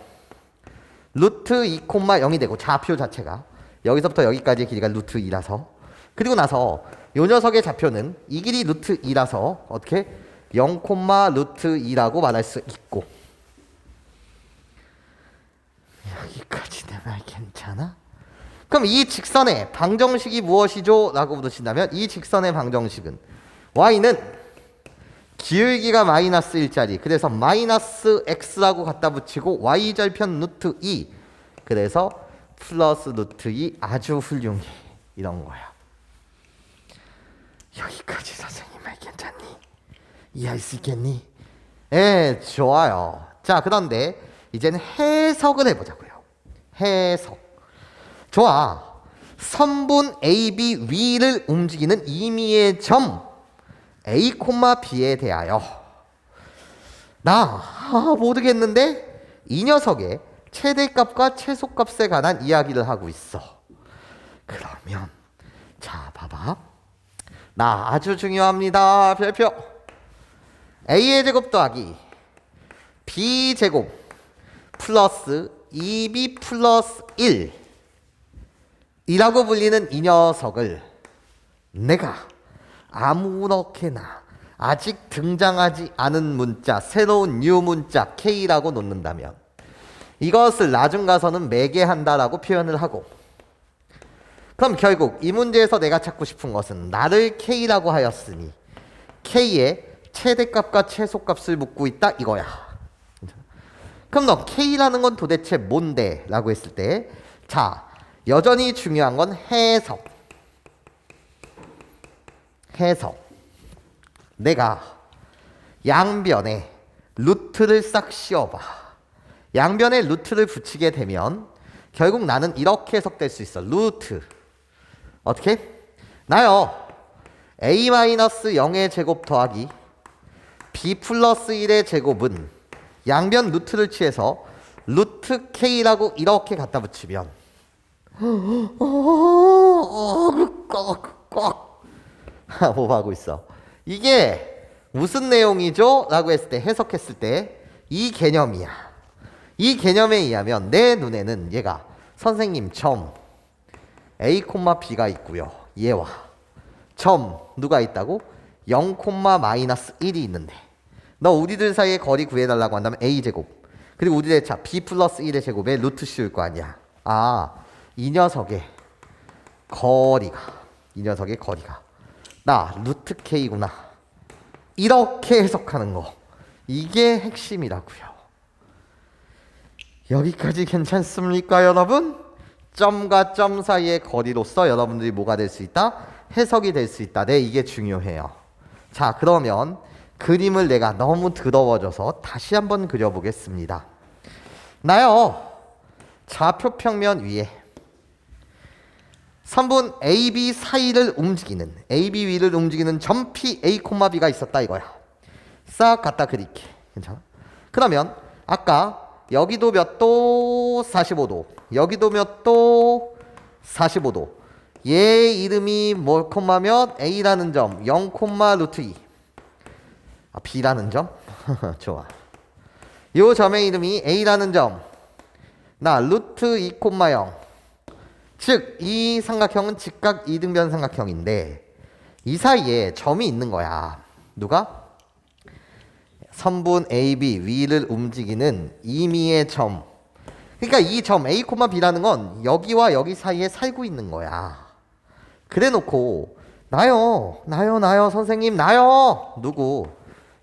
루트 2, 0이 되고 좌표 자체가 여기서부터 여기까지의 길이가 루트 2라서 그리고 나서 요 녀석의 좌표는 이 길이 루트 2라서 어떻게 0, 루트 2라고 말할 수 있고 여기까지 내 말 괜찮아? 그럼 이 직선의 방정식이 무엇이죠? 라고 물으신다면 이 직선의 방정식은 y는 기울기가 마이너스 1짜리 그래서 마이너스 x라고 갖다 붙이고 y절편 루트 2 그래서 플러스 루트 2 아주 훌륭해 이런 거야. 여기까지 선생님 말 괜찮니? 이해할 수 있겠니? 좋아요. 자 그런데 이제는 해석을 해보자고요. 해석. 좋아. 선분 AB 위를 움직이는 임의의 점 A, B에 대하여 모르겠는데 이 녀석의 최대값과 최소값에 관한 이야기를 하고 있어. 그러면 자 봐봐. 나 아주 중요합니다. 별표 A의 제곱 더하기 B 제곱 플러스 2B 플러스 1 이라고 불리는 이 녀석을 내가 아무렇게나 아직 등장하지 않은 문자 새로운 뉴 문자 K라고 놓는다면 이것을 나중 가서는 매개한다라고 표현을 하고 그럼 결국 이 문제에서 내가 찾고 싶은 것은 나를 K라고 하였으니 K의 최대값과 최소값을 묻고 있다 이거야. 그럼 너 K라는 건 도대체 뭔데? 라고 했을 때 자 여전히 중요한 건 해석. 내가 양변에 루트를 싹 씌워봐. 양변에 루트를 붙이게 되면 결국 나는 이렇게 해석될 수 있어. 루트 어떻게? 나요 A-0의 제곱 더하기 b 플러스 1의 제곱은 양변 루트를 취해서 루트 k라고 이렇게 갖다 붙이면 뭐 하고 있어? 이게 무슨 내용이죠? 라고 했을 때, 해석했을 때 이 개념이야. 이 개념에 의하면 내 눈에는 얘가 선생님 점 a, b가 있고요. 얘와 점 누가 있다고? 0, 마이너스 1이 있는데 너 우리들 사이의 거리 구해달라고 한다면 a제곱 그리고 우리들의 차 b 플러스 1의 제곱에 루트 씌울 거 아니야. 아, 이 녀석의 거리가 나 루트 k구나. 이렇게 해석하는 거. 이게 핵심이라고요. 여기까지 괜찮습니까, 여러분? 점과 점 사이의 거리로서 여러분들이 뭐가 될 수 있다? 해석이 될 수 있다. 네, 이게 중요해요. 자, 그러면 그림을 내가 너무 더러워져서 다시 한번 그려보겠습니다. 나요, 좌표 평면 위에 선분 AB 사이를 움직이는 AB 위를 움직이는 점 P, A, B가 있었다 이거야. 싹 갖다 그릴게. 괜찮아? 그러면 아까 여기도 몇 도? 45도. 여기도 몇 도? 45도. 얘 이름이 뭐 콤마면 A라는 점 0, 루트 2. 아, B라는 점? 좋아. 요 점의 이름이 A라는 점. 나 루트 2, 0. 즉, 이 삼각형은 직각 이등변 삼각형인데 이 사이에 점이 있는 거야. 누가? 선분 AB 위를 움직이는 임의의 점. 그러니까 이 점 A, B라는 건 여기와 여기 사이에 살고 있는 거야. 그래 놓고 나요 선생님 나요 누구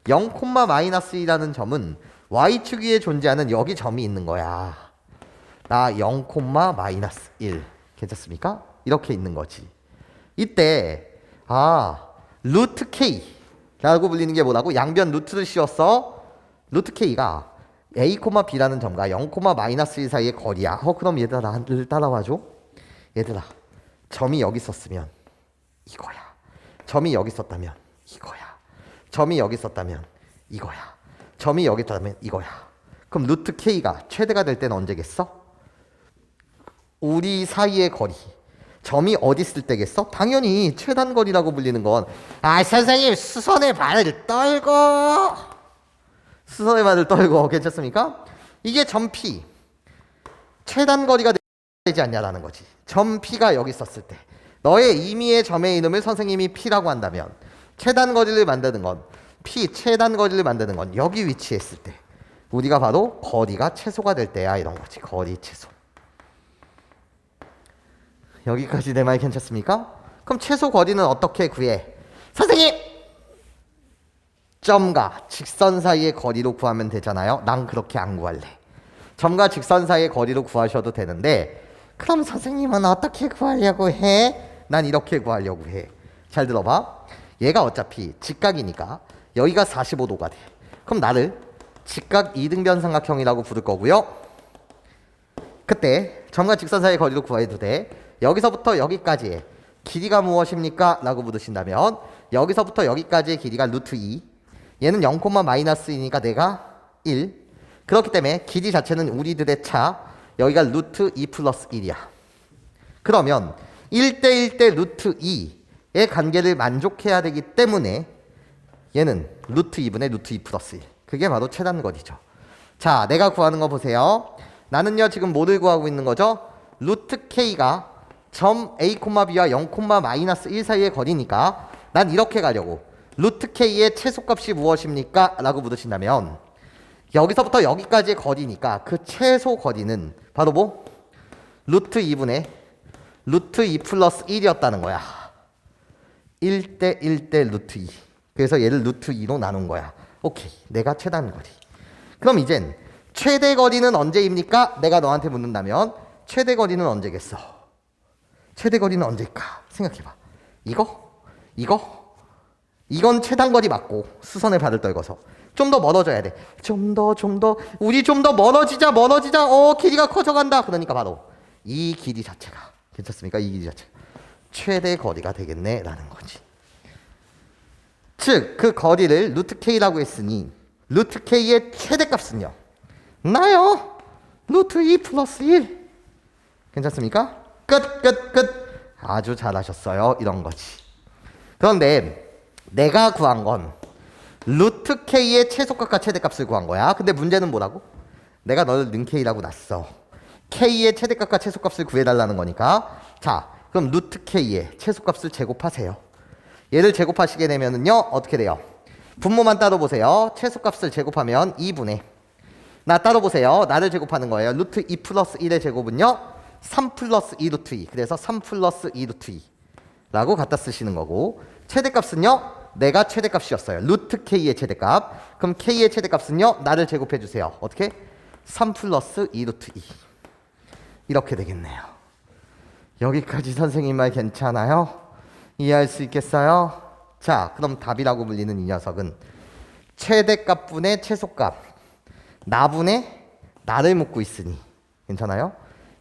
0, 마이너스 2라는 점은 Y축 위에 존재하는 여기 점이 있는 거야. 나 0, 마이너스 1 괜찮습니까? 이렇게 있는 거지. 이때 루트 K 라고 불리는 게 뭐라고? 양변 루트를 씌웠어. 루트 K가 A, B라는 점과 0, 마이너스 1 사이의 거리야. 그럼 얘들아 나를 따라와줘. 얘들아 점이 여기 있었으면 이거야. 점이 여기 있었다면 이거야. 점이 여기 있었다면 이거야. 점이 여기 있다면 이거야. 그럼 루트 K가 최대가 될 때는 언제겠어? 우리 사이의 거리. 점이 어디 있을 때겠어? 당연히 최단거리라고 불리는 건 선생님 수선의 발을 떨고 괜찮습니까? 이게 점 P 최단거리가 되지 않냐라는 거지. 점 P가 여기 있었을 때 너의 임의의 점의 이름을 선생님이 P라고 한다면 최단거리를 만드는 건 P 최단거리를 만드는 건 여기 위치했을 때 우리가 바로 거리가 최소가 될 때야 이런 거지. 거리 최소. 여기까지 내 말 괜찮습니까? 그럼 최소 거리는 어떻게 구해? 선생님! 점과 직선 사이의 거리로 구하면 되잖아요. 난 그렇게 안 구할래. 점과 직선 사이의 거리로 구하셔도 되는데 그럼 선생님은 어떻게 구하려고 해? 난 이렇게 구하려고 해. 잘 들어봐. 얘가 어차피 직각이니까 여기가 45도가 돼. 그럼 나를 직각 이등변 삼각형이라고 부를 거고요. 그때 점과 직선 사이의 거리로 구해도 돼. 여기서부터 여기까지의 길이가 무엇입니까? 라고 물으신다면 여기서부터 여기까지의 길이가 루트 2 얘는 0, 마이너스 2니까 내가 1 그렇기 때문에 길이 자체는 우리들의 차 여기가 루트 2 플러스 1이야. 그러면 1대1대 루트 2의 관계를 만족해야 되기 때문에 얘는 루트 2분의 루트 2 플러스 1 그게 바로 최단거리죠. 자, 내가 구하는 거 보세요. 나는요 지금 뭐를 구하고 있는 거죠? 루트 K가 점 A, B와 0, 마이너스 1 사이의 거리니까 난 이렇게 가려고. 루트 K의 최소값이 무엇입니까? 라고 물으신다면 여기서부터 여기까지의 거리니까 그 최소 거리는 바로 뭐? 루트 2분의 루트 2 플러스 1이었다는 거야. 1대 1대 루트 2 그래서 얘를 루트 2로 나눈 거야. 오케이, 내가 최단거리. 그럼 이젠 최대 거리는 언제입니까? 내가 너한테 묻는다면 최대 거리는 언제겠어? 최대 거리는 언제일까? 생각해봐. 이건 최단거리 맞고 수선의 발을 떨궈서 좀 더 멀어져야 돼. 우리 좀 더 멀어지자. 길이가 커져간다. 그러니까 바로 이 길이 자체가 괜찮습니까? 이 길이 자체가 최대 거리가 되겠네 라는 거지. 즉 그 거리를 루트 k라고 했으니 루트 k의 최대값은요. 나요. 루트 2 플러스 1. 괜찮습니까? 끝. 아주 잘하셨어요. 이런 거지. 그런데 내가 구한 건 루트 k의 최소값과 최대값을 구한 거야. 근데 문제는 뭐라고? 내가 너를 는 k라고 놨어. k의 최대값과 최소값을 구해달라는 거니까. 자, 그럼 루트 k의 최소값을 제곱하세요. 얘를 제곱하시게 되면은요 어떻게 돼요? 분모만 따로 보세요. 최소값을 제곱하면 2분의 나 따로 보세요. 나를 제곱하는 거예요. 루트 2 플러스 1의 제곱은요 3 플러스 2 루트 2. 그래서 3 플러스 2 루트 2 라고 갖다 쓰시는 거고, 최대값은요 내가 최대값이었어요. 루트 k의 최대값. 그럼 k의 최대값은요 나를 제곱해 주세요. 어떻게? 3 플러스 2 루트 2 이렇게 되겠네요. 여기까지 선생님 말 괜찮아요? 이해할 수 있겠어요? 자, 그럼 답이라고 불리는 이 녀석은 최대값분의 최소값, 나분의 나를 묻고 있으니 괜찮아요?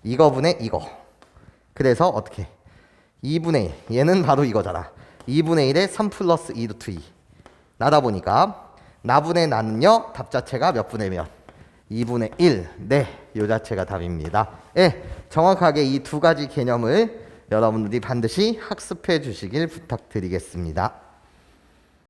이거분의 이거. 그래서 어떻게? 2분의 1. 얘는 바로 이거잖아. 2분의 1에 3 플러스 2 루트 2. 나다 보니까 나분의 나는요 답 자체가 몇 분의 몇? 2분의 1. 네, 요 자체가 답입니다. 예, 정확하게 이 두 가지 개념을 여러분들이 반드시 학습해 주시길 부탁드리겠습니다.